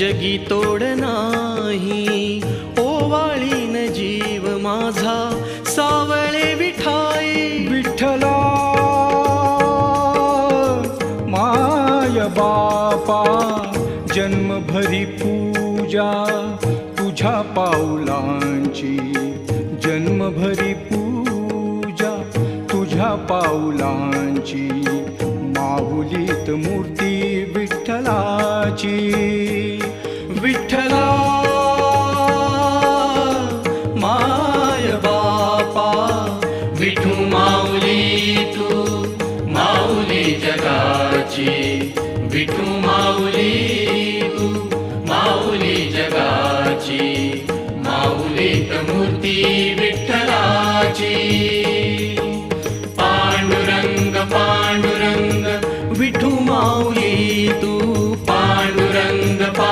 जगी तोड नाही ओवाळीन जीव माझा सावळे विठाई विठ्ठला माय बापा जन्मभरी पूजा तुझ्या पाऊलांची जन्मभरी पूजा तुझ्या पाऊलांची माहुलीत मूर्ती विठ्ठलाची विठ्ठला माय बापा विठू माऊली तू माऊली जगाची विठू माऊली तू माऊली जगाची माऊली तमू